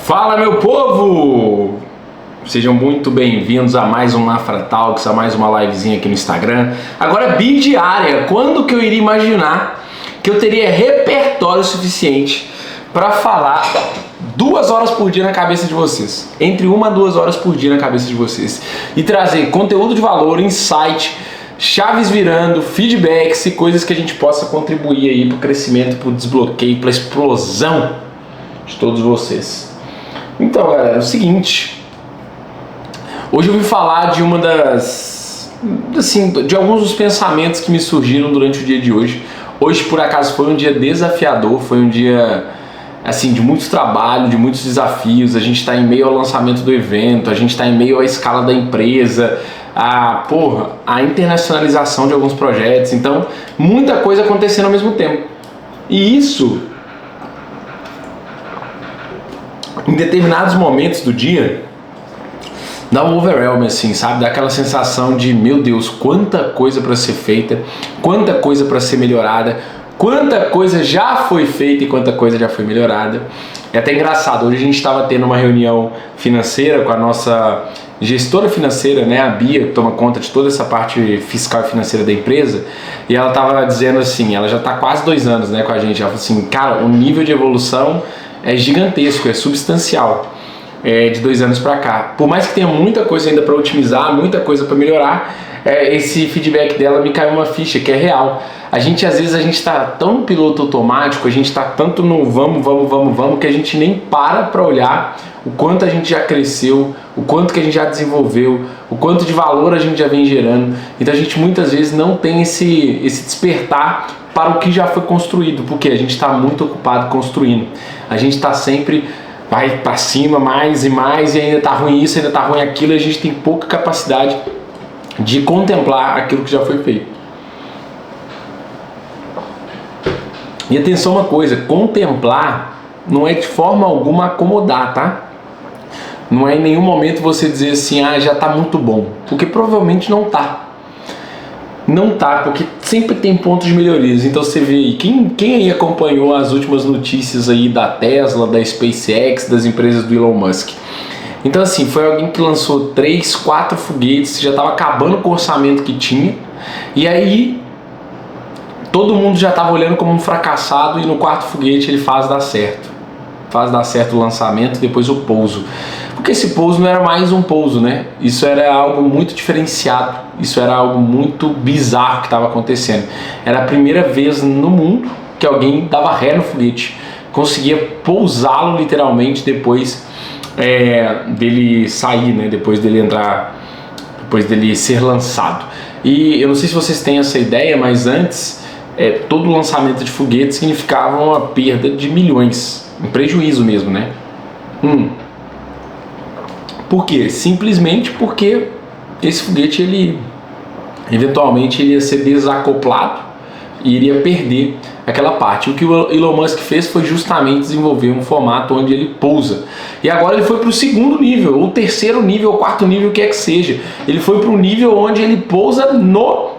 Fala, meu povo! Sejam muito bem-vindos a mais um Mafra Talks, a mais uma livezinha aqui no Instagram. Agora bidiária. Quando que eu iria imaginar que eu teria repertório suficiente para falar 2 horas por dia na cabeça de vocês? Entre 1 a 2 horas por dia na cabeça de vocês. E trazer conteúdo de valor, insight, chaves virando, feedbacks e coisas que a gente possa contribuir aí para o crescimento, para o desbloqueio, para a explosão de todos vocês. Então, galera, é o seguinte. Hoje eu vim falar de uma de alguns dos pensamentos que me surgiram durante o dia de hoje. Hoje, por acaso, foi um dia desafiador, foi um dia, assim, de muito trabalho, de muitos desafios. A gente está em meio ao lançamento do evento, a gente está em meio à escala da empresa, a internacionalização de alguns projetos. Então, muita coisa acontecendo ao mesmo tempo. E isso, em determinados momentos do dia, dá um overwhelm, assim, sabe? Dá aquela sensação de, meu Deus, quanta coisa para ser feita, quanta coisa para ser melhorada, quanta coisa já foi feita e quanta coisa já foi melhorada. É até engraçado, hoje a gente estava tendo uma reunião financeira com a nossa gestora financeira, né, a Bia, que toma conta de toda essa parte fiscal e financeira da empresa, e ela estava dizendo assim, ela já está quase 2 anos, né, com a gente, ela falou assim, cara, o nível de evolução é gigantesco, é substancial. De 2 anos para cá. Por mais que tenha muita coisa ainda para otimizar, muita coisa para melhorar, esse feedback dela me caiu uma ficha que é real. Às vezes a gente está tão no piloto automático, a gente está tanto no vamos, que a gente nem para olhar o quanto a gente já cresceu, o quanto que a gente já desenvolveu, o quanto de valor a gente já vem gerando. Então a gente muitas vezes não tem esse despertar para o que já foi construído, porque a gente está muito ocupado construindo. A gente está sempre vai para cima mais e mais, e ainda tá ruim isso, ainda tá ruim aquilo, e a gente tem pouca capacidade de contemplar aquilo que já foi feito. E atenção uma coisa, contemplar não é de forma alguma acomodar, tá? Não é em nenhum momento você dizer assim, já tá muito bom, porque provavelmente não tá. Não tá, porque sempre tem pontos de melhorias. Então você vê aí, quem aí acompanhou as últimas notícias aí da Tesla, da SpaceX, das empresas do Elon Musk? Então assim, foi alguém que lançou 3, 4 foguetes, já estava acabando com o orçamento que tinha, e aí todo mundo já estava olhando como um fracassado, e no 4º foguete ele faz dar certo. Faz dar certo o lançamento, depois o pouso. Porque esse pouso não era mais um pouso, né? Isso era algo muito diferenciado, isso era algo muito bizarro que estava acontecendo. Era a primeira vez no mundo que alguém dava ré no foguete, conseguia pousá-lo literalmente depois dele sair, né? Depois dele entrar, depois dele ser lançado. E eu não sei se vocês têm essa ideia, mas antes todo lançamento de foguete significava uma perda de milhões, um prejuízo mesmo, né? Por quê? Simplesmente porque esse foguete, ele eventualmente ele ia ser desacoplado e iria perder aquela parte. O que o Elon Musk fez foi justamente desenvolver um formato onde ele pousa. E agora ele foi para o 2º nível, ou 3º nível, ou 4º nível, o que é que seja. Ele foi para o nível onde ele pousa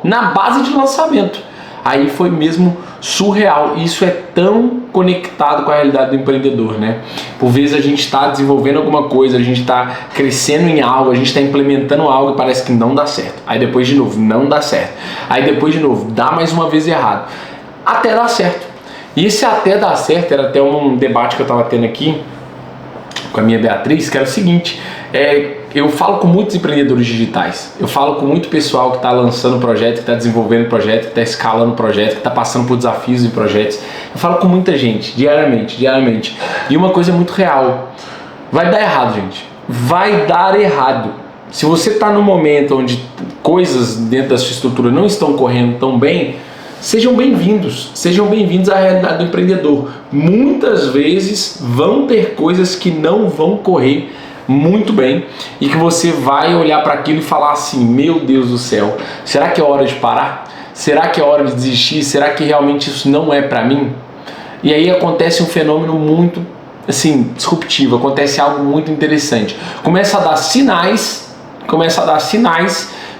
na base de lançamento. Aí foi mesmo surreal. Isso é tão conectado com a realidade do empreendedor, né? Por vezes a gente está desenvolvendo alguma coisa, a gente está crescendo em algo, a gente está implementando algo e parece que não dá certo. Aí depois de novo, não dá certo. Aí depois de novo, dá mais uma vez errado. Até dar certo. E esse até dar certo era até um debate que eu estava tendo aqui com a minha Beatriz, que era o seguinte, eu falo com muitos empreendedores digitais, eu falo com muito pessoal que está lançando projeto, que está desenvolvendo projeto, que está escalando projeto, que está passando por desafios em projetos. Eu falo com muita gente, diariamente. E uma coisa muito real, vai dar errado, gente. Vai dar errado. Se você está num momento onde coisas dentro da sua estrutura não estão correndo tão bem, sejam bem-vindos à realidade do empreendedor. Muitas vezes vão ter coisas que não vão correr muito bem e que você vai olhar para aquilo e falar assim, meu Deus do céu, será que é hora de parar? Será que é hora de desistir? Será que realmente isso não é para mim? E aí acontece um fenômeno muito assim, disruptivo, acontece algo muito interessante. Começa a dar sinais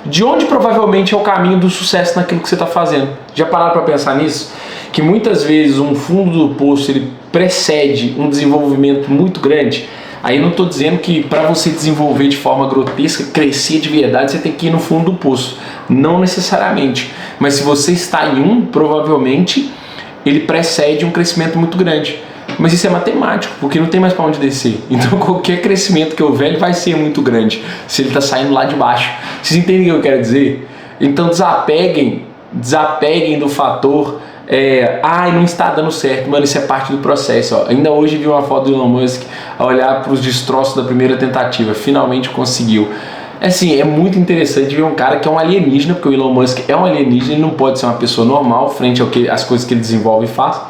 de onde provavelmente é o caminho do sucesso naquilo que você está fazendo. Já pararam para pensar nisso? Que muitas vezes um fundo do poço ele precede um desenvolvimento muito grande. Aí eu não estou dizendo que para você desenvolver de forma grotesca, crescer de verdade, você tem que ir no fundo do poço. Não necessariamente. Mas se você está em um, provavelmente ele precede um crescimento muito grande. Mas isso é matemático, porque não tem mais para onde descer. Então qualquer crescimento que houver, ele vai ser muito grande, se ele está saindo lá de baixo. Vocês entendem o que eu quero dizer? Então desapeguem do fator não está dando certo. Mano, isso é parte do processo. Ó. Ainda hoje vi uma foto do Elon Musk a olhar para os destroços da primeira tentativa. Finalmente conseguiu. Assim, é muito interessante ver um cara que é um alienígena, porque o Elon Musk é um alienígena, ele não pode ser uma pessoa normal frente às coisas que ele desenvolve e faz.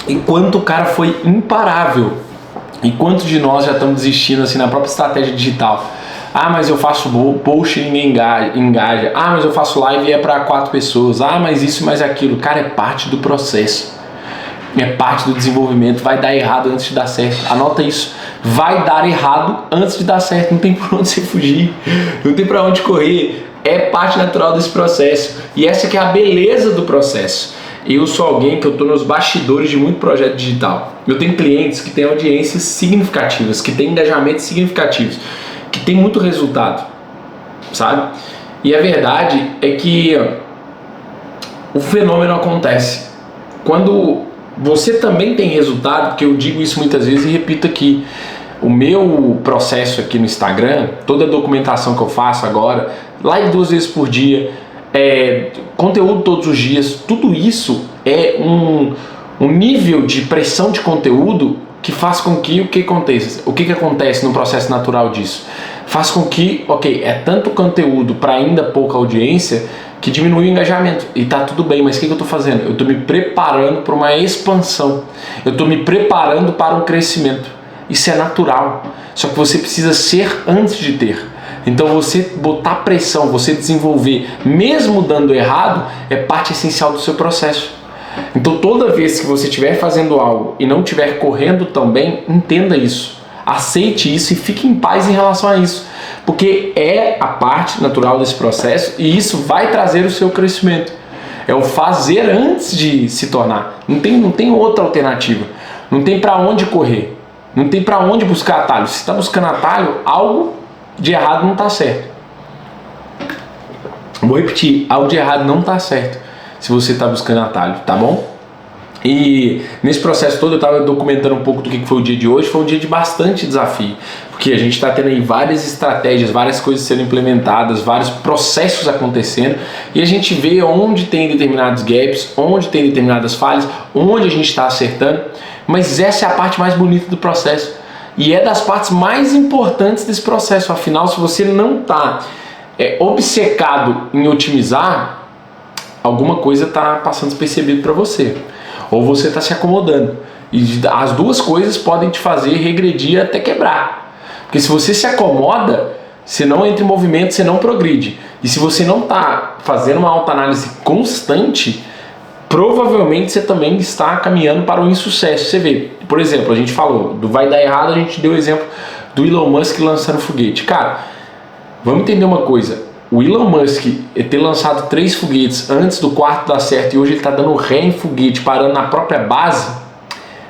Enquanto o cara foi imparável, e quantos de nós já estamos desistindo assim na própria estratégia digital? Ah, mas eu faço post e ninguém engaja. Ah, mas eu faço live e é para 4 pessoas. Ah, mas isso, mais aquilo. Cara, é parte do processo. É parte do desenvolvimento. Vai dar errado antes de dar certo. Anota isso. Vai dar errado antes de dar certo. Não tem por onde você fugir. Não tem para onde correr. É parte natural desse processo. E essa que é a beleza do processo. Eu sou alguém que eu estou nos bastidores de muito projeto digital. Eu tenho clientes que têm audiências significativas, que têm engajamentos significativos, que tem muito resultado, sabe? E a verdade é que o fenômeno acontece quando você também tem resultado, porque eu digo isso muitas vezes e repito aqui. O meu processo aqui no Instagram, toda a documentação que eu faço agora, live 2 vezes por dia, conteúdo todos os dias, tudo isso é um nível de pressão de conteúdo que faz com que o que acontece no processo natural disso? Faz com que, é tanto conteúdo para ainda pouca audiência que diminui o engajamento. E tá tudo bem, mas o que eu estou fazendo? Eu estou me preparando para uma expansão. Eu estou me preparando para um crescimento. Isso é natural. Só que você precisa ser antes de ter. Então você botar pressão, você desenvolver, mesmo dando errado, é parte essencial do seu processo. Então toda vez que você estiver fazendo algo e não estiver correndo tão bem, entenda isso, aceite isso e fique em paz em relação a isso, porque é a parte natural desse processo e isso vai trazer o seu crescimento. É o fazer antes de se tornar. Não tem outra alternativa, não tem para onde correr, não tem para onde buscar atalho. Se está buscando atalho, algo de errado não está certo. Vou repetir, algo de errado não está certo se você está buscando atalho, tá bom? E nesse processo todo eu estava documentando um pouco do que foi o dia de hoje. Foi um dia de bastante desafio, porque a gente está tendo aí várias estratégias, várias coisas sendo implementadas, vários processos acontecendo, e a gente vê onde tem determinados gaps, onde tem determinadas falhas, onde a gente está acertando. Mas essa é a parte mais bonita do processo e é das partes mais importantes desse processo. Afinal, se você não está obcecado em otimizar, alguma coisa está passando despercebido para você, ou você está se acomodando, e as duas coisas podem te fazer regredir até quebrar, porque se você se acomoda, você não entra em movimento, você não progride, e se você não está fazendo uma autoanálise constante, provavelmente você também está caminhando para o insucesso. Você vê, por exemplo, a gente falou do vai dar errado, a gente deu o exemplo do Elon Musk lançando foguete. Cara, vamos entender uma coisa. O Elon Musk ter lançado 3 foguetes antes do 4º dar certo e hoje ele está dando ré em foguete, parando na própria base,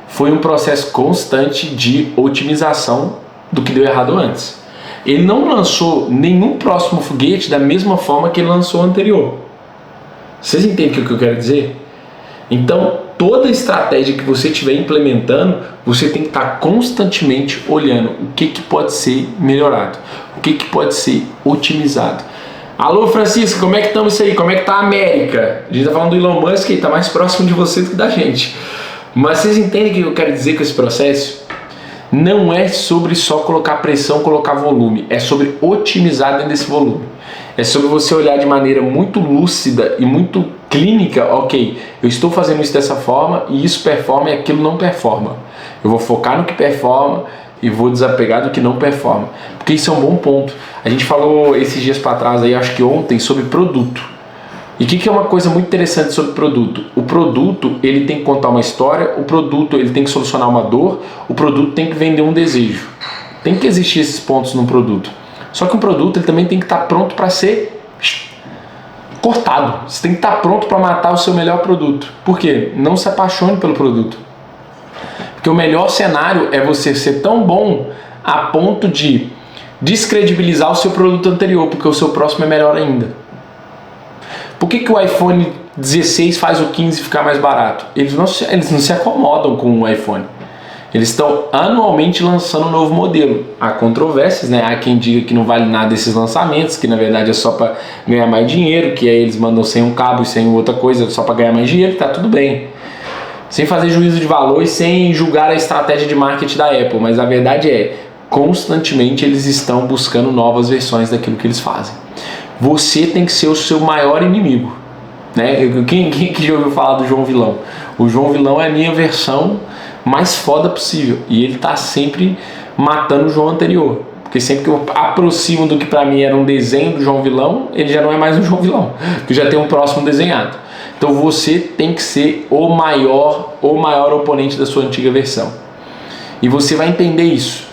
foi um processo constante de otimização do que deu errado antes. Ele não lançou nenhum próximo foguete da mesma forma que ele lançou o anterior. Vocês entendem o que eu quero dizer? Então, toda estratégia que você estiver implementando, você tem que estar constantemente olhando o que pode ser melhorado, o que pode ser otimizado. Alô, Francisco, como é que estamos isso aí? Como é que tá a América? A gente tá falando do Elon Musk, que tá mais próximo de você do que da gente. Mas vocês entendem o que eu quero dizer com esse processo? Não é sobre só colocar pressão, colocar volume. É sobre otimizar dentro desse volume. É sobre você olhar de maneira muito lúcida e muito clínica. Ok, eu estou fazendo isso dessa forma e isso performa e aquilo não performa. Eu vou focar no que performa e vou desapegar do que não performa. Porque isso é um bom ponto. A gente falou esses dias para trás, aí, acho que ontem, sobre produto. E o que é uma coisa muito interessante sobre produto? O produto, ele tem que contar uma história, o produto, ele tem que solucionar uma dor, o produto tem que vender um desejo. Tem que existir esses pontos no produto. Só que o produto, ele também tem que estar pronto para ser cortado. Você tem que estar pronto para matar o seu melhor produto. Por quê? Não se apaixone pelo produto. Porque o melhor cenário é você ser tão bom a ponto de descredibilizar o seu produto anterior, porque o seu próximo é melhor ainda. Por que o iPhone 16 faz o 15 ficar mais barato? Eles não se acomodam com o iPhone. Eles estão anualmente lançando um novo modelo. Há controvérsias, né? Há quem diga que não vale nada esses lançamentos, que na verdade é só para ganhar mais dinheiro, que aí eles mandam sem um cabo e sem outra coisa, só para ganhar mais dinheiro, tá tudo bem. Sem fazer juízo de valor e sem julgar a estratégia de marketing da Apple, mas a verdade é, constantemente eles estão buscando novas versões daquilo que eles fazem. Você tem que ser o seu maior inimigo, né? Quem que já ouviu falar do João Vilão? O João Vilão é a minha versão mais foda possível, e ele tá sempre matando o João anterior, porque sempre que eu aproximo do que pra mim era um desenho do João Vilão, ele já não é mais um João Vilão, porque já tem um próximo desenhado. Então você tem que ser o maior oponente da sua antiga versão, e você vai entender isso.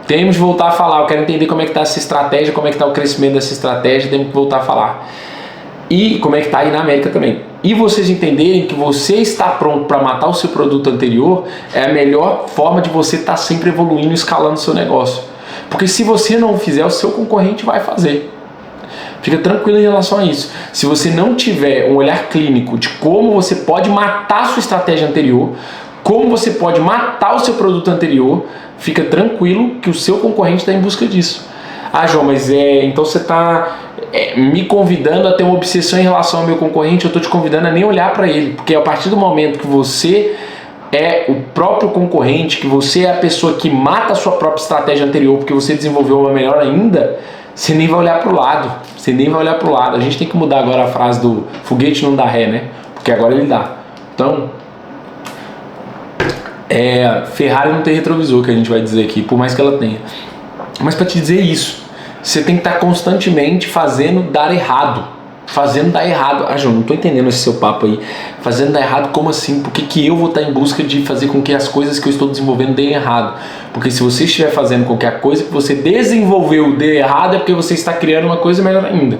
Temos que voltar a falar, eu quero entender como é que está essa estratégia, como é que está o crescimento dessa estratégia, temos que voltar a falar. E como é que está aí na América também. E vocês entenderem que você está pronto para matar o seu produto anterior é a melhor forma de você estar sempre evoluindo e escalando o seu negócio. Porque se você não fizer, o seu concorrente vai fazer. Fica tranquilo em relação a isso. Se você não tiver um olhar clínico de como você pode matar a sua estratégia anterior, como você pode matar o seu produto anterior, fica tranquilo que o seu concorrente está em busca disso. Ah, João, mas então você está me convidando a ter uma obsessão em relação ao meu concorrente, eu estou te convidando a nem olhar para ele, porque a partir do momento que você é o próprio concorrente, que você é a pessoa que mata a sua própria estratégia anterior porque você desenvolveu uma melhor ainda, você nem vai olhar para o lado, A gente tem que mudar agora a frase do foguete não dá ré, né? Porque agora ele dá. Então, Ferrari não tem retrovisor, que a gente vai dizer aqui, por mais que ela tenha. Mas para te dizer isso, você tem que estar constantemente fazendo dar errado. Ah, João, não estou entendendo esse seu papo aí. Fazendo dar errado, como assim? Por que eu vou estar em busca de fazer com que as coisas que eu estou desenvolvendo deem errado? Porque se você estiver fazendo com que a coisa que você desenvolveu dê errado, é porque você está criando uma coisa melhor ainda.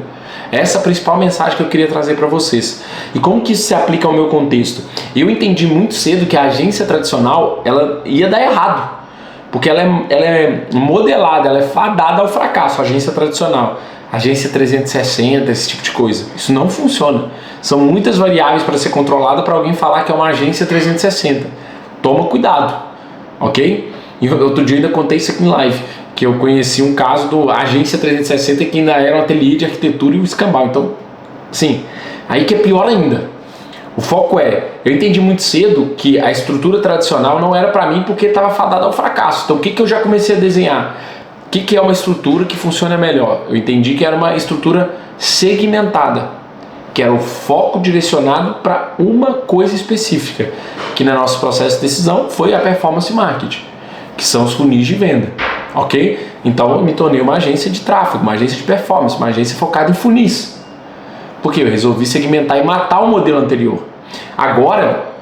Essa é a principal mensagem que eu queria trazer para vocês. E como que isso se aplica ao meu contexto? Eu entendi muito cedo que a agência tradicional ela ia dar errado. Porque ela é modelada, ela é fadada ao fracasso, a agência tradicional. Agência 360, esse tipo de coisa. Isso não funciona. São muitas variáveis para ser controlada para alguém falar que é uma agência 360. Toma cuidado, ok? E outro dia eu ainda contei isso aqui em live, que eu conheci um caso do agência 360 que ainda era um ateliê de arquitetura e um escambau. Então, sim, aí que é pior ainda. O foco eu entendi muito cedo que a estrutura tradicional não era para mim porque estava fadada ao fracasso. Então o que eu já comecei a desenhar? O que é uma estrutura que funciona melhor? Eu entendi que era uma estrutura segmentada, que era o foco direcionado para uma coisa específica, que no nosso processo de decisão foi a performance marketing, que são os funis de venda, ok? Então eu me tornei uma agência de tráfego, uma agência de performance, uma agência focada em funis. Porque eu resolvi segmentar e matar o modelo anterior. Agora,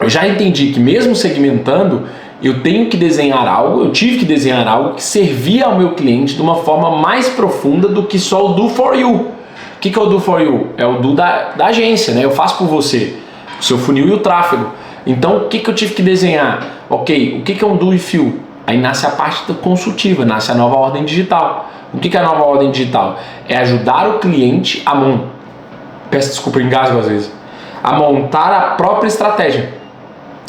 eu já entendi que mesmo segmentando, eu tive que desenhar algo que servia ao meu cliente de uma forma mais profunda do que só o do for you. O que é o do for you? É o do da agência, né? Eu faço por você, o seu funil e o tráfego. Então, o que eu tive que desenhar? Ok, o que é um do with you? Aí nasce a parte consultiva, nasce a nova ordem digital. O que é a nova ordem digital? É ajudar o cliente a peço desculpa, eu engasgo às vezes, a montar a própria estratégia,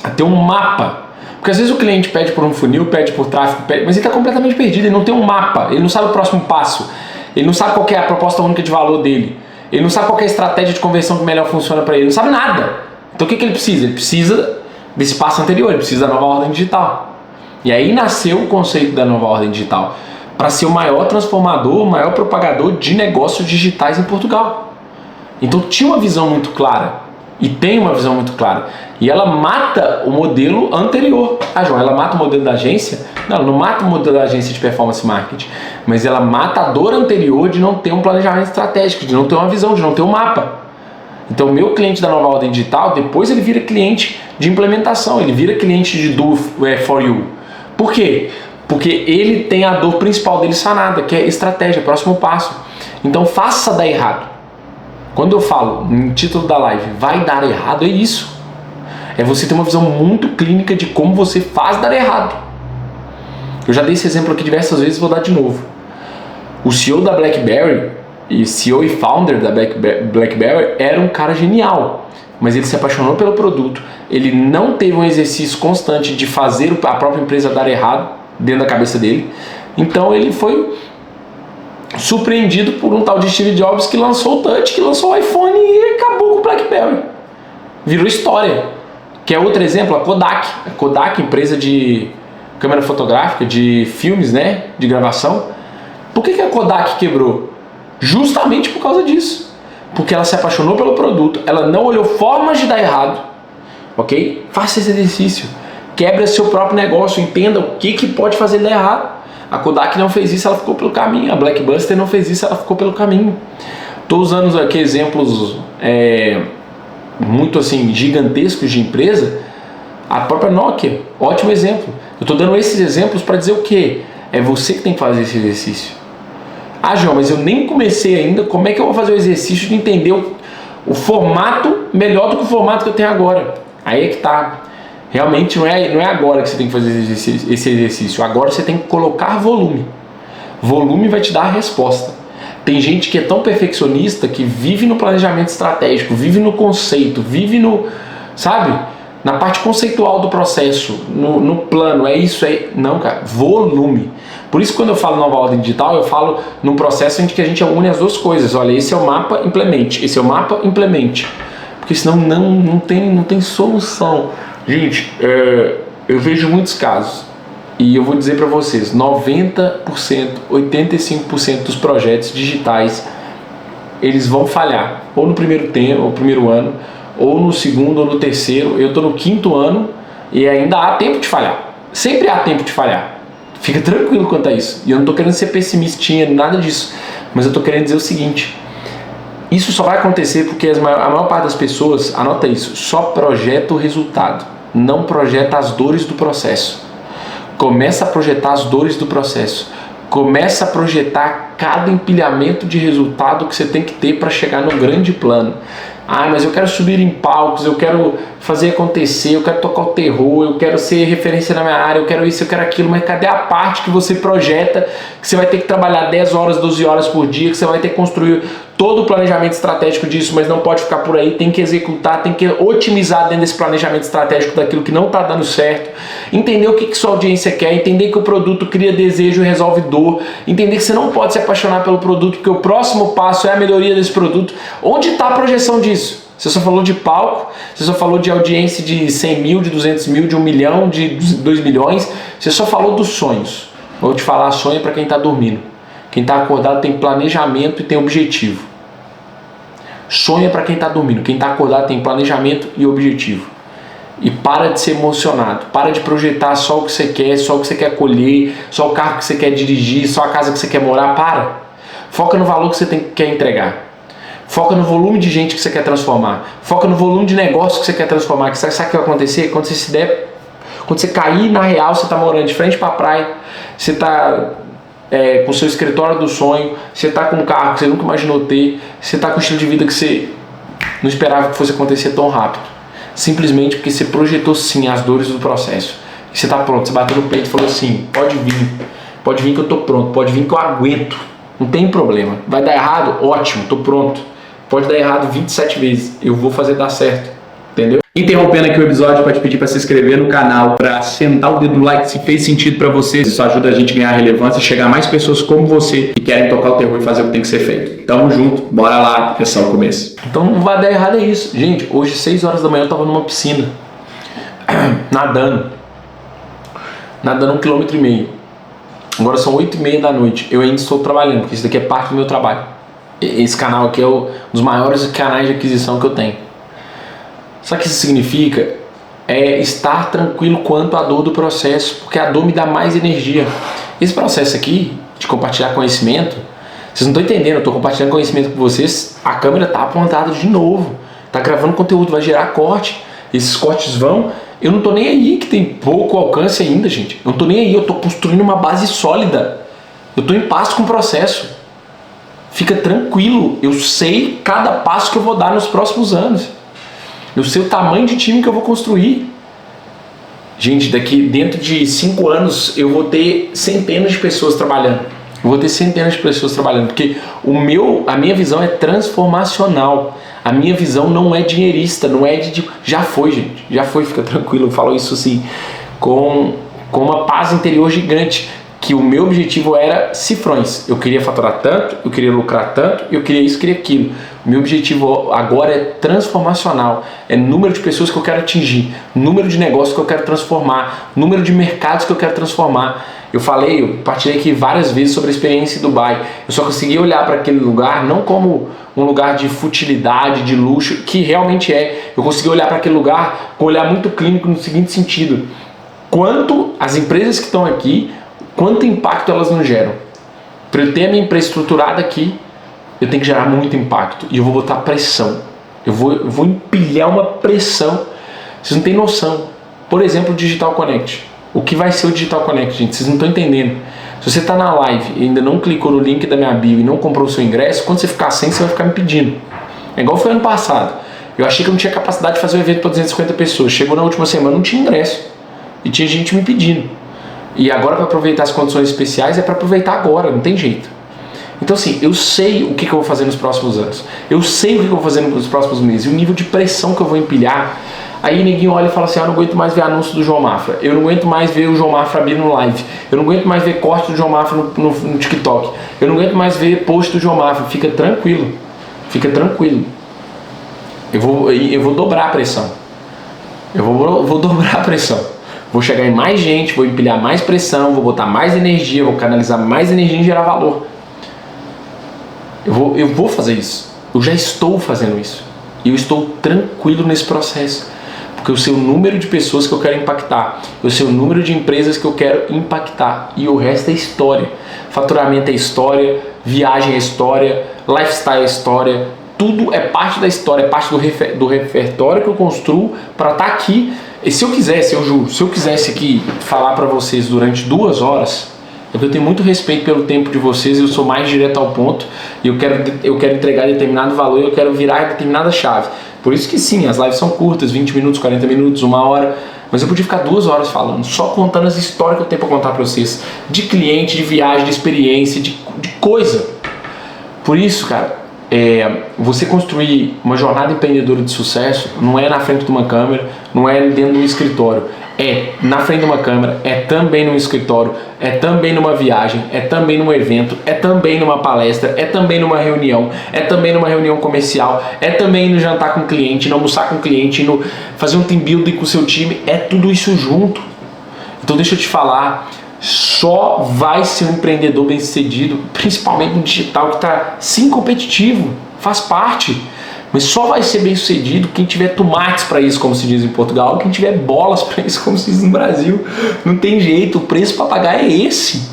a ter um mapa. Porque às vezes o cliente pede por um funil, pede por tráfego, mas ele está completamente perdido, ele não tem um mapa, ele não sabe o próximo passo, ele não sabe qual é a proposta única de valor dele, ele não sabe qual é a estratégia de conversão que melhor funciona para ele, não sabe nada. Então o que ele precisa? Ele precisa desse passo anterior, ele precisa da nova ordem digital. E aí nasceu o conceito da nova ordem digital, para ser o maior transformador, o maior propagador de negócios digitais em Portugal. Então tinha uma visão muito clara, e tem uma visão muito clara, e ela mata o modelo anterior. Ah, João, ela mata o modelo da agência? Não, ela não mata o modelo da agência de performance marketing, mas ela mata a dor anterior de não ter um planejamento estratégico, de não ter uma visão, de não ter um mapa. Então o meu cliente da nova ordem digital, depois ele vira cliente de implementação, ele vira cliente de do for you. Por quê? Porque ele tem a dor principal dele sanada, que é estratégia, próximo passo. Então faça dar errado. Quando eu falo no título da live, vai dar errado, é isso. É você ter uma visão muito clínica de como você faz dar errado. Eu já dei esse exemplo aqui diversas vezes, vou dar de novo. O CEO da BlackBerry, e CEO e founder da BlackBerry, era um cara genial, mas ele se apaixonou pelo produto, ele não teve um exercício constante de fazer a própria empresa dar errado dentro da cabeça dele, então ele foi surpreendido por um tal de Steve Jobs que lançou o Touch, que lançou o iPhone e acabou com o BlackBerry. Virou história. Que é outro exemplo, a Kodak. A Kodak, empresa de câmera fotográfica, de filmes, né, de gravação. Por que a Kodak quebrou? Justamente por causa disso. Porque ela se apaixonou pelo produto, ela não olhou formas de dar errado. Ok? Faça esse exercício. Quebra seu próprio negócio, entenda o que pode fazer dar errado. A Kodak não fez isso, ela ficou pelo caminho. A Blockbuster não fez isso, ela ficou pelo caminho. Estou usando aqui exemplos muito assim gigantescos de empresa. A própria Nokia, ótimo exemplo. Eu estou dando esses exemplos para dizer o quê? É você que tem que fazer esse exercício. Ah, João, mas eu nem comecei ainda. Como é que eu vou fazer o exercício de entender o formato melhor do que o formato que eu tenho agora? Aí é que tá. Realmente não é agora que você tem que fazer esse exercício. Agora você tem que colocar volume. Volume vai te dar a resposta. Tem gente que é tão perfeccionista que vive no planejamento estratégico, vive no conceito, vive no, sabe? Na parte conceitual do processo, no plano, é isso aí. Não, cara, volume. Por isso quando eu falo nova ordem digital, eu falo num processo em que a gente une as duas coisas. Olha, esse é o mapa, implemente. Esse é o mapa, implemente. Porque senão não tem solução. Gente, eu vejo muitos casos e eu vou dizer para vocês, 90%, 85% dos projetos digitais, eles vão falhar, ou no primeiro ano, ou no segundo, ou no terceiro. Eu estou no 5º ano e ainda há tempo de falhar, sempre há tempo de falhar, fica tranquilo quanto a isso. E eu não estou querendo ser pessimistinha, nada disso, mas eu estou querendo dizer o seguinte: isso só vai acontecer porque a maior parte das pessoas, anota isso, só projeta o resultado, não projeta as dores do processo. Começa a projetar as dores do processo. Começa a projetar cada empilhamento de resultado que você tem que ter para chegar no grande plano. Ah, mas eu quero subir em palcos, eu quero fazer acontecer, eu quero tocar o terror, eu quero ser referência na minha área, eu quero isso, eu quero aquilo, mas cadê a parte que você projeta, que você vai ter que trabalhar 10 horas, 12 horas por dia, que você vai ter que construir todo o planejamento estratégico disso, mas não pode ficar por aí, tem que executar, tem que otimizar dentro desse planejamento estratégico daquilo que não está dando certo, entender o que sua audiência quer, entender que o produto cria desejo e resolve dor, entender que você não pode se apaixonar pelo produto, porque o próximo passo é a melhoria desse produto. Onde está a projeção disso? Você só falou de palco, você só falou de audiência de 100 mil, de 200 mil, de 1 milhão, de 2 milhões, você só falou dos sonhos. Vou te falar, sonho para quem está dormindo. Quem está acordado tem planejamento e tem objetivo. Sonho é para quem está dormindo, quem está acordado tem planejamento e objetivo. E para de ser emocionado, para de projetar só o que você quer, só o que você quer colher, só o carro que você quer dirigir, só a casa que você quer morar. Para. Foca no valor que você quer entregar. Foca no volume de gente que você quer transformar. Foca no volume de negócio que você quer transformar. Que sabe o que vai acontecer? Quando você cair na real, você está morando de frente para a praia, você está com o seu escritório do sonho, você está com um carro que você nunca imaginou ter, você está com um estilo de vida que você não esperava que fosse acontecer tão rápido. Simplesmente porque você projetou sim as dores do processo. E você está pronto, você bateu no peito e falou assim: pode vir que eu estou pronto, pode vir que eu aguento, não tem problema. Vai dar errado? Ótimo, estou pronto. Pode dar errado 27 vezes, eu vou fazer dar certo, entendeu? Interrompendo aqui o episódio para te pedir para se inscrever no canal, para sentar o dedo no like se fez sentido para você. Isso ajuda a gente a ganhar relevância, chegar a mais pessoas como você que querem tocar o terror e fazer o que tem que ser feito. Tamo junto, bora lá, é só o começo. Então não vai dar errado, é isso. Gente, hoje 6 horas da manhã eu tava numa piscina, nadando 1,5 km. Agora são 8h30 da noite, eu ainda estou trabalhando, porque isso daqui é parte do meu trabalho. Esse canal aqui é um dos maiores canais de aquisição que eu tenho. Sabe o que isso significa? É estar tranquilo quanto à dor do processo, porque a dor me dá mais energia. Esse processo aqui, de compartilhar conhecimento, vocês não estão entendendo, eu estou compartilhando conhecimento com vocês, a câmera está apontada de novo, está gravando conteúdo, vai gerar corte, esses cortes vão, eu não estou nem aí que tem pouco alcance ainda, gente, eu não estou nem aí, eu estou construindo uma base sólida, eu estou em paz com o processo. Fica tranquilo, eu sei cada passo que eu vou dar nos próximos anos. Eu sei o tamanho de time que eu vou construir. Gente, dentro de 5 anos eu vou ter centenas de pessoas trabalhando. Porque a minha visão é transformacional. A minha visão não é dinheirista, não é de... Já foi, gente. Já foi, fica tranquilo. Eu falo isso assim com uma paz interior gigante. Que o meu objetivo era cifrões. Eu queria faturar tanto, eu queria lucrar tanto, eu queria isso, eu queria aquilo. O meu objetivo agora é transformacional. É número de pessoas que eu quero atingir, número de negócios que eu quero transformar, número de mercados que eu quero transformar. Eu partilhei aqui várias vezes sobre a experiência em Dubai. Eu só consegui olhar para aquele lugar não como um lugar de futilidade, de luxo, que realmente é. Eu consegui olhar para aquele lugar com um olhar muito clínico no seguinte sentido. Quanto as empresas que estão aqui, quanto impacto elas não geram? Para eu ter a minha empresa estruturada aqui, eu tenho que gerar muito impacto. E eu vou botar pressão. Eu vou empilhar uma pressão. Vocês não têm noção. Por exemplo, o Digital Connect. O que vai ser o Digital Connect, gente? Vocês não estão entendendo. Se você está na live e ainda não clicou no link da minha bio e não comprou o seu ingresso, quando você ficar sem, você vai ficar me pedindo. É igual foi ano passado. Eu achei que eu não tinha capacidade de fazer um evento para 250 pessoas. Chegou na última semana, não tinha ingresso. E tinha gente me pedindo. E agora, para aproveitar as condições especiais, é para aproveitar agora, não tem jeito. Então assim, eu sei o que eu vou fazer nos próximos anos. Eu sei o que eu vou fazer nos próximos meses. E o nível de pressão que eu vou empilhar. Aí ninguém olha e fala assim, eu não aguento mais ver anúncio do João Mafra. Eu não aguento mais ver o João Mafra abrindo live. Eu não aguento mais ver corte do João Mafra no TikTok. Eu não aguento mais ver post do João Mafra. Fica tranquilo. Fica tranquilo. Eu vou dobrar a pressão. Eu vou dobrar a pressão. Vou chegar em mais gente, vou empilhar mais pressão, vou botar mais energia, vou canalizar mais energia e gerar valor. Eu vou fazer isso. Eu já estou fazendo isso. E eu estou tranquilo nesse processo. Porque eu sei o número de pessoas que eu quero impactar. Eu sei o número de empresas que eu quero impactar. E o resto é história. Faturamento é história, viagem é história, lifestyle é história. Tudo é parte da história, é parte do repertório que eu construo para estar aqui. E se eu quisesse, eu juro, se eu quisesse aqui falar para vocês durante 2 horas, é porque eu tenho muito respeito pelo tempo de vocês, eu sou mais direto ao ponto, e eu quero entregar determinado valor, eu quero virar determinada chave. Por isso que sim, as lives são curtas, 20 minutos, 40 minutos, 1 hora, mas eu podia ficar 2 horas falando, só contando as histórias que eu tenho para contar para vocês, de cliente, de viagem, de experiência, de coisa. Por isso, cara, você construir uma jornada empreendedora de sucesso não é na frente de uma câmera, não é dentro de um escritório, é na frente de uma câmera, é também num escritório, é também numa viagem, é também num evento, é também numa palestra, é também numa reunião, é também numa reunião comercial, é também no jantar com o cliente, no almoçar com o cliente, no fazer um team building com o seu time, é tudo isso junto. Então deixa eu te falar, só vai ser um empreendedor bem sucedido, principalmente no digital, que está sim competitivo, faz parte, mas só vai ser bem sucedido quem tiver tomates para isso, como se diz em Portugal, quem tiver bolas para isso, como se diz no Brasil. Não tem jeito, o preço para pagar é esse.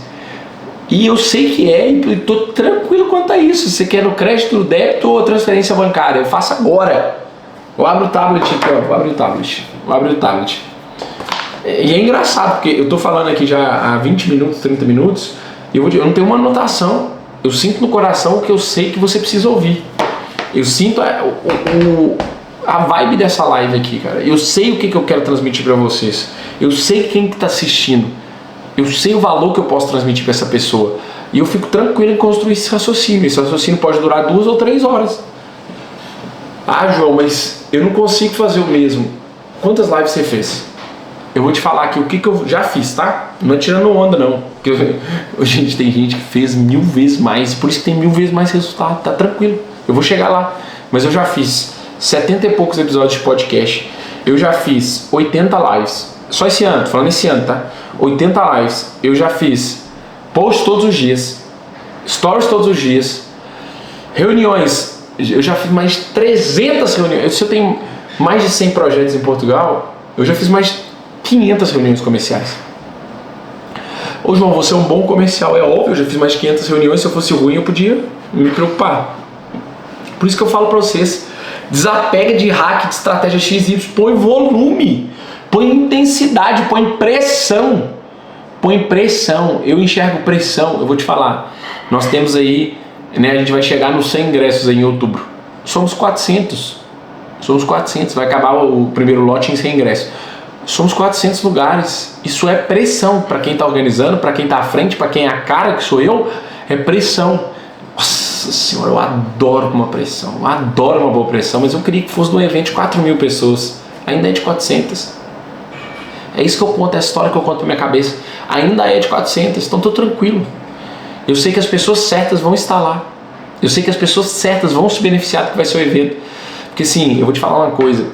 E eu sei que é, e estou tranquilo quanto a isso. Se você quer no crédito, no débito ou transferência bancária, eu faço agora. Eu abro o tablet aqui, ó, vou abrir o tablet. E é engraçado, porque eu estou falando aqui já há 20 minutos, 30 minutos, e eu não tenho uma anotação. Eu sinto no coração que eu sei que você precisa ouvir. Eu sinto a vibe dessa live aqui, cara. Eu sei o que eu quero transmitir para vocês. Eu sei quem que está assistindo. Eu sei o valor que eu posso transmitir para essa pessoa. E eu fico tranquilo em construir esse raciocínio. Esse raciocínio pode durar 2 ou 3 horas. Ah, João, mas eu não consigo fazer o mesmo. Quantas lives você fez? Eu vou te falar aqui o que eu já fiz, tá? Não é tirando onda, não. Porque gente, tem gente que fez 1000 vezes mais. Por isso que tem 1000 vezes mais resultado. Tá tranquilo. Eu vou chegar lá. Mas eu já fiz 70 e poucos episódios de podcast. Eu já fiz 80 lives. Só esse ano, tô falando esse ano, tá? 80 lives. Eu já fiz post todos os dias. Stories todos os dias. Reuniões. Eu já fiz mais de 300 reuniões. Se eu tenho mais de 100 projetos em Portugal, eu já fiz mais de 500 reuniões comerciais. Ô João, você é um bom comercial. É óbvio, eu já fiz mais de 500 reuniões. Se eu fosse ruim, eu podia me preocupar. Por isso que eu falo para vocês, desapega de hack, de estratégia XY, põe volume, põe intensidade, põe pressão. Põe pressão. Eu enxergo pressão. Eu vou te falar, nós temos aí, né, a gente vai chegar nos 100 ingressos aí em outubro. Somos 400. Somos 400, vai acabar o primeiro lote em 100 ingressos. Somos 400 lugares. Isso é pressão para quem está organizando, para quem está à frente, para quem é a cara, que sou eu, é pressão. Nossa senhora, eu adoro uma pressão, eu adoro uma boa pressão, mas eu queria que fosse de um evento de 4.000 pessoas, ainda é de 400. É isso que eu conto, é a história que eu conto na minha cabeça. Ainda é de 400, então estou tranquilo. Eu sei que as pessoas certas vão estar lá. Eu sei que as pessoas certas vão se beneficiar do que vai ser o evento. Porque sim, eu vou te falar uma coisa.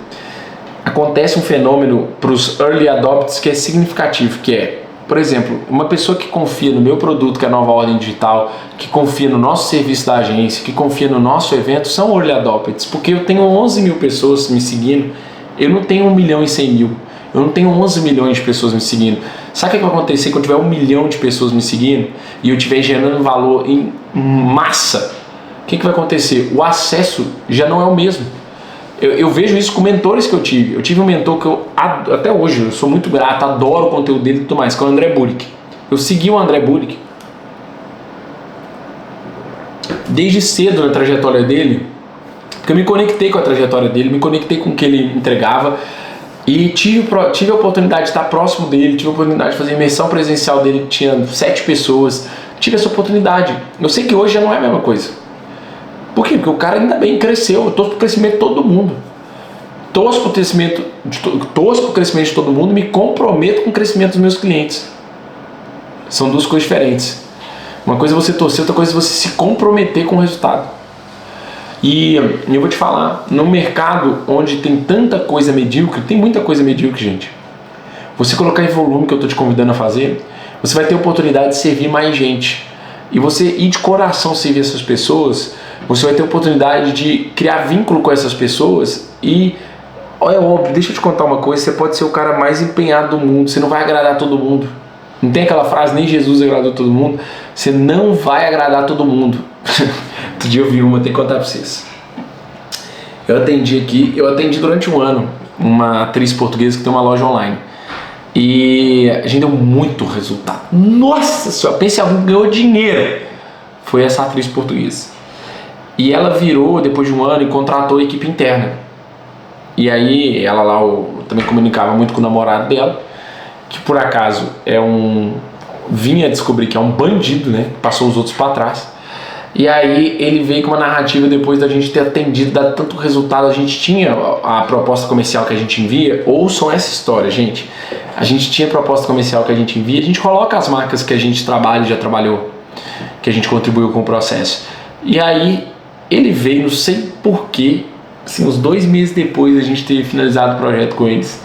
Acontece um fenômeno para os early adopters que é significativo, que é, por exemplo, uma pessoa que confia no meu produto, que é a Nova Ordem Digital, que confia no nosso serviço da agência, que confia no nosso evento, são early adopters, porque eu tenho 11.000 pessoas me seguindo, eu não tenho 1.100.000, eu não tenho 11 milhões de pessoas me seguindo. Sabe o que vai acontecer quando tiver 1 milhão de pessoas me seguindo e eu estiver gerando valor em massa? O que vai acontecer? O acesso já não é o mesmo. Eu vejo isso com mentores que eu tive. Eu tive um mentor que até hoje eu sou muito grato, adoro o conteúdo dele e tudo mais, que é o André Burick. Eu segui o André Burick desde cedo na trajetória dele, porque eu me conectei com a trajetória dele, me conectei com o que ele entregava e tive a oportunidade de estar próximo dele, tive a oportunidade de fazer imersão presencial dele, que tinha 7 pessoas, tive essa oportunidade. Eu sei que hoje já não é a mesma coisa. Por quê? Porque o cara ainda bem cresceu. Eu torço pro crescimento de todo mundo. Torço pro crescimento de todo mundo e me comprometo com o crescimento dos meus clientes. São duas coisas diferentes. Uma coisa é você torcer, outra coisa é você se comprometer com o resultado. E eu vou te falar, no mercado onde tem tanta coisa medíocre, tem muita coisa medíocre, gente. Você colocar em volume, que eu estou te convidando a fazer, você vai ter a oportunidade de servir mais gente. E você ir de coração servir essas pessoas, você vai ter a oportunidade de criar vínculo com essas pessoas e, é óbvio, deixa eu te contar uma coisa, você pode ser o cara mais empenhado do mundo, você não vai agradar todo mundo. Não tem aquela frase, nem Jesus agradou todo mundo? Você não vai agradar todo mundo. Outro dia eu vi uma, tenho que contar pra vocês. Eu atendi durante um ano uma atriz portuguesa que tem uma loja online. E a gente deu muito resultado. Nossa senhora, pense em alguém que ganhou dinheiro. Foi essa atriz portuguesa. E ela virou, depois de um ano, e contratou a equipe interna. E aí, ela lá também comunicava muito com o namorado dela, que por acaso vinha descobrir que é um bandido, né? Passou os outros para trás. E aí, ele veio com uma narrativa depois da gente ter atendido, dado tanto resultado. A gente tinha a proposta comercial que a gente envia. Ouçam essa história, gente. A gente tinha a proposta comercial que a gente envia. A gente coloca as marcas que a gente trabalha e já trabalhou, que a gente contribuiu com o processo. E aí, ele veio, não sei porquê, assim, uns 2 meses depois da gente ter finalizado o projeto com eles.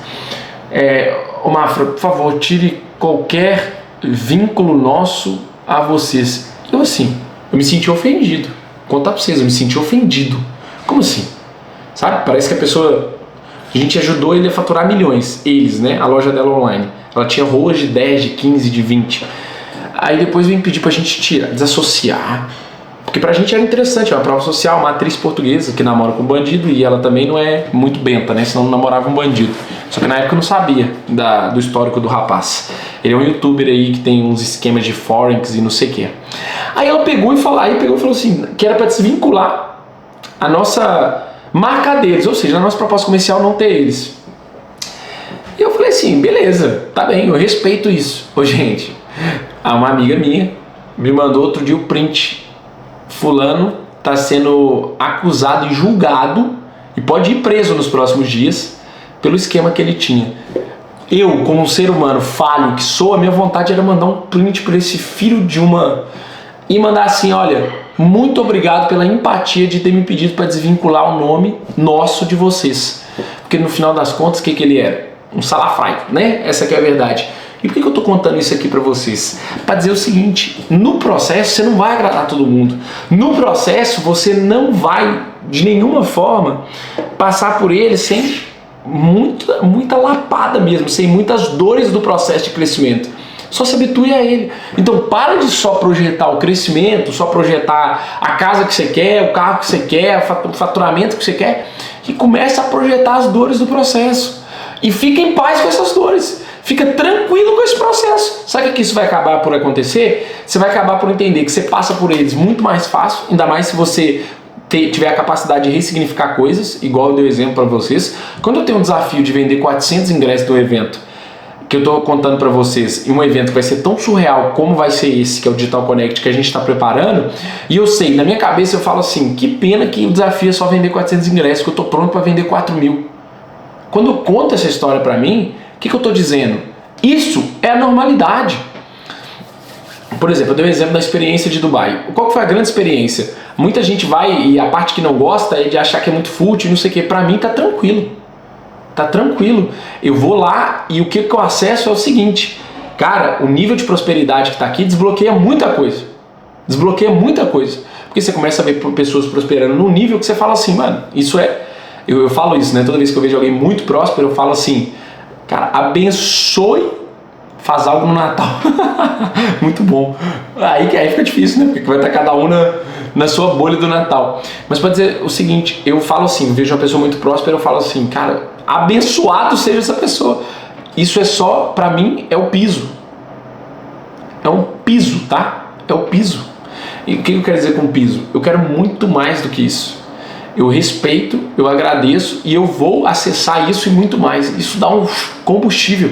Ô Mafra, por favor, tire qualquer vínculo nosso a vocês. Eu me senti ofendido. Vou contar pra vocês, eu me senti ofendido. Como assim? Sabe? Parece que a gente ajudou ele a faturar milhões. Eles, né? A loja dela online. Ela tinha ROAS de 10, de 15, de 20. Aí depois vem pedir pra gente tirar, desassociar. Porque pra gente era interessante, é uma prova social, uma atriz portuguesa que namora com um bandido e ela também não é muito benta, né? Senão não namorava um bandido. Só que na época eu não sabia do histórico do rapaz. Ele é um youtuber aí que tem uns esquemas de forex e não sei o que. Aí ela pegou e falou assim, que era pra desvincular a nossa marca deles, ou seja, a nossa proposta comercial não ter eles. E eu falei assim, beleza, tá bem, eu respeito isso. Ô gente, uma amiga minha me mandou outro dia o print. Fulano está sendo acusado e julgado e pode ir preso nos próximos dias pelo esquema que ele tinha. Eu, como um ser humano falho que sou, a minha vontade era mandar um print para esse filho de uma e mandar assim, olha, muito obrigado pela empatia de ter me pedido para desvincular o nome nosso de vocês. Porque no final das contas, o que ele era? Um salafrário, né? Essa que é a verdade. E por que eu estou contando isso aqui para vocês? Para dizer o seguinte, no processo você não vai agradar todo mundo. No processo você não vai, de nenhuma forma, passar por ele sem muita lapada mesmo, sem muitas dores do processo de crescimento. Só se habitue a ele. Então para de só projetar o crescimento, só projetar a casa que você quer, o carro que você quer, o faturamento que você quer, e comece a projetar as dores do processo. E fique em paz com essas dores. Fica tranquilo com esse processo. Sabe o que isso vai acabar por acontecer? Você vai acabar por entender que você passa por eles muito mais fácil, ainda mais se você tiver a capacidade de ressignificar coisas, igual eu dei o exemplo para vocês. Quando eu tenho um desafio de vender 400 ingressos do evento, que eu estou contando para vocês, em um evento que vai ser tão surreal como vai ser esse, que é o Digital Connect, que a gente está preparando, e eu sei, na minha cabeça eu falo assim, que pena que o desafio é só vender 400 ingressos, que eu estou pronto para vender 4.000. Quando eu conto essa história para mim, o que eu estou dizendo? Isso é a normalidade. Por exemplo, eu dei um exemplo da experiência de Dubai. Qual que foi a grande experiência? Muita gente vai e a parte que não gosta é de achar que é muito fútil, não sei o que. Pra mim tá tranquilo. Tá tranquilo. Eu vou lá e o que eu acesso é o seguinte. Cara, o nível de prosperidade que tá aqui desbloqueia muita coisa. Desbloqueia muita coisa. Porque você começa a ver pessoas prosperando num nível que você fala assim, mano, isso é... Eu falo isso, né? Toda vez que eu vejo alguém muito próspero, eu falo assim, cara, abençoe, faz algo no Natal. Muito bom. Aí fica difícil, né? Porque vai estar cada um na sua bolha do Natal. Mas para dizer o seguinte, eu falo assim, eu vejo uma pessoa muito próspera, eu falo assim, cara, abençoado seja essa pessoa. Isso é só, para mim, é o piso. É um piso, tá? É o piso. E o que eu quero dizer com piso? Eu quero muito mais do que isso. Eu respeito, eu agradeço e eu vou acessar isso e muito mais. Isso dá um combustível.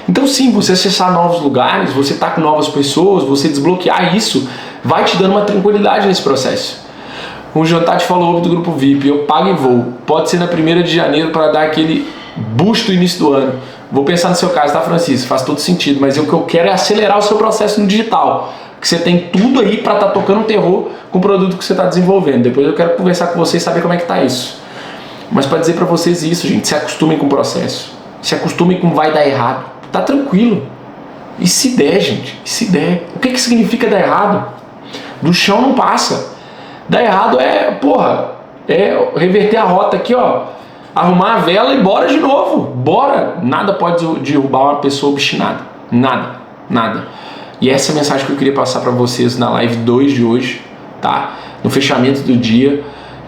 Então sim, você acessar novos lugares, você estar com novas pessoas, você desbloquear isso, vai te dando uma tranquilidade nesse processo. Um jantar de follow-up do grupo VIP, eu pago e vou. Pode ser na 1ª de janeiro para dar aquele boost no início do ano. Vou pensar no seu caso, tá, Francisco? Faz todo sentido, mas o que eu quero é acelerar o seu processo no digital. Que você tem tudo aí para estar tocando terror com o produto que você está desenvolvendo. Depois eu quero conversar com vocês e saber como é que tá isso. Mas para dizer para vocês isso, gente, se acostumem com o processo. Se acostumem com vai dar errado. Tá tranquilo. E se der, gente? E se der? O que significa dar errado? Do chão não passa. Dar errado é reverter a rota aqui, ó. Arrumar a vela e bora de novo. Bora. Nada pode derrubar uma pessoa obstinada. Nada. Nada. E essa é a mensagem que eu queria passar para vocês na live 2 de hoje, tá? No fechamento do dia,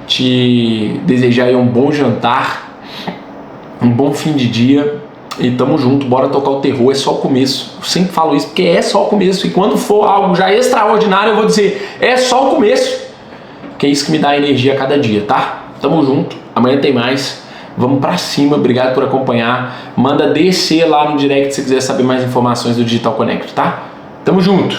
te desejar aí um bom jantar, um bom fim de dia e tamo junto, bora tocar o terror, é só o começo. Eu sempre falo isso porque é só o começo e quando for algo já extraordinário eu vou dizer, é só o começo, que é isso que me dá energia a cada dia, tá? Tamo junto, amanhã tem mais. Vamos pra cima, obrigado por acompanhar. Manda descer lá no direct se quiser saber mais informações do Digital Connect, tá? Tamo junto!